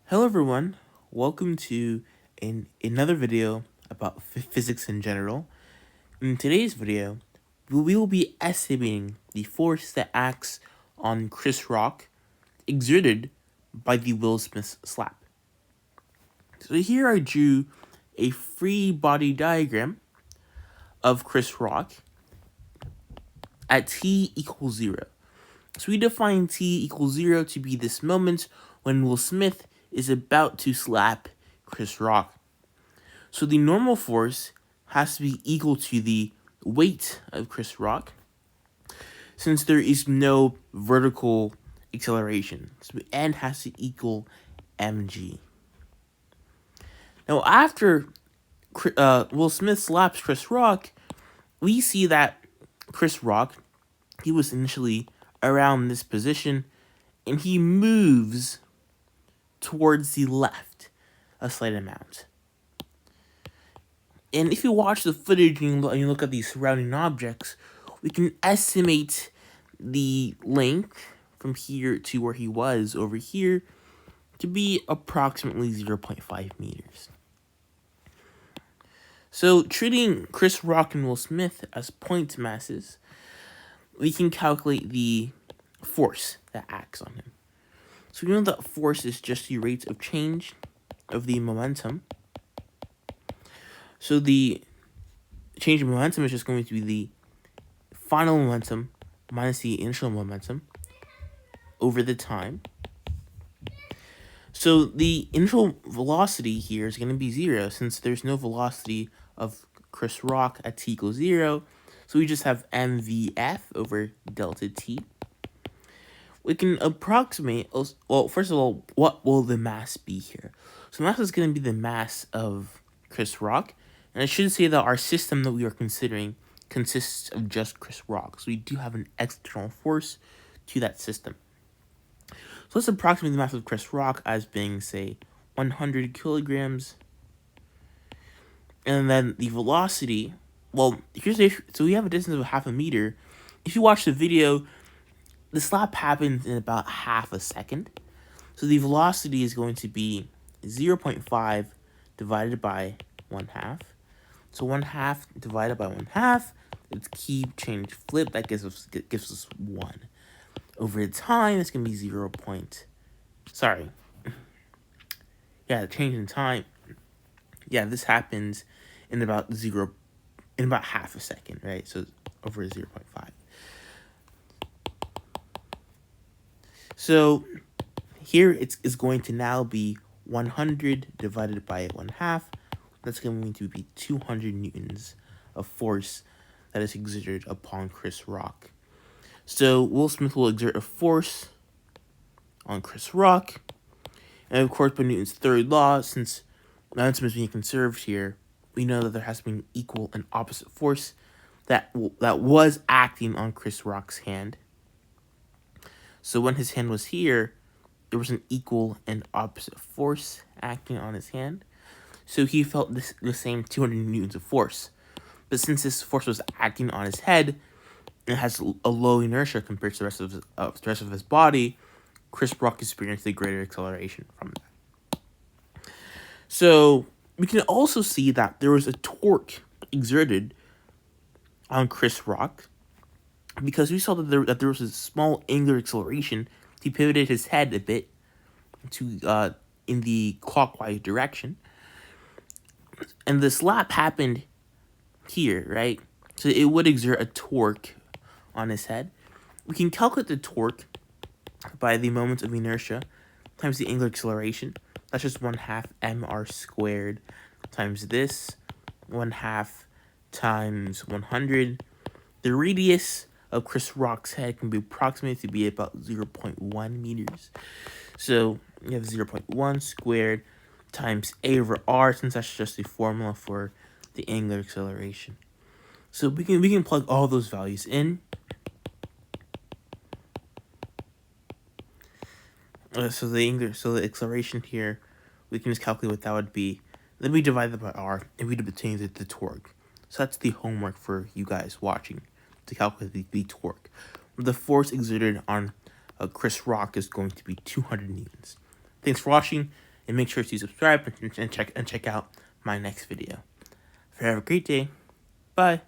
Hello everyone, welcome to another video about physics in general. In today's video, we will be estimating the force that acts on Chris Rock exerted by the Will Smith slap. So here I drew a free body diagram of Chris Rock at t equals 0. So we define t equals 0 to be this moment when Will Smith is about to slap Chris Rock. So the normal force has to be equal to the weight of Chris Rock, since there is no vertical acceleration. So N has to equal mg. Now after Will Smith slaps Chris Rock, we see that Chris Rock, he was initially around this position, and he moves towards the left a slight amount. And if you watch the footage and you look at these surrounding objects, we can estimate the length from here to where he was over here to be approximately 0.5 meters. So treating Chris Rock and Will Smith as point masses, we can calculate the force that acts on him. So we know that force is just the rate of change of the momentum. So the change in momentum is just going to be the final momentum minus the initial momentum over the time. So the initial velocity here is going to be 0, since there's no velocity of Chris Rock at t equals 0. So we just have mvf over delta t. We can approximate, well, first of all, what will the mass be here? So mass is going to be the mass of Chris Rock. And I should say that our system that we are considering consists of just Chris Rock. So we do have an external force to that system. So let's approximate the mass of Chris Rock as being, say, 100 kilograms. And then the velocity, well, so we have a distance of half a meter. If you watch the video, the slap happens in about half a second. So the velocity is going to be 0.5 divided by 1/2. So 1/2 divided by 1/2, it's keep, change, flip, that gives us 1. Over time, it's going to be 0. The change in time. Yeah, this happens in about half a second, right? So over 0.5. So here it's going to now be 100 divided by 1/2. That's going to be 200 newtons of force that is exerted upon Chris Rock. So Will Smith will exert a force on Chris Rock. And of course, by Newton's third law, since momentum is being conserved here, we know that there has to be an equal and opposite force that was acting on Chris Rock's hand. So when his hand was here, there was an equal and opposite force acting on his hand. So he felt the same 200 newtons of force. But since this force was acting on his head, and it has a low inertia compared to the rest of his body, Chris Rock experienced a greater acceleration from that. So we can also see that there was a torque exerted on Chris Rock, because we saw that there was a small angular acceleration. He pivoted his head a bit to in the clockwise direction. And the slap happened here, right? So it would exert a torque on his head. We can calculate the torque by the moment of inertia times the angular acceleration. That's just 1/2 mr squared times this, 1/2 times 100. The radius of Chris Rock's head can be approximated to be about 0.1 meters. So you have 0.1 squared times a over r, since that's just the formula for the angular acceleration. So we can plug all those values in. So the acceleration here, we can just calculate what that would be. Then we divide that by r, and we obtain the torque. So that's the homework for you guys watching, to calculate the torque. The force exerted on Chris Rock is going to be 200 newtons. Thanks for watching. and make sure to subscribe and check out my next video. Have a great day. Bye.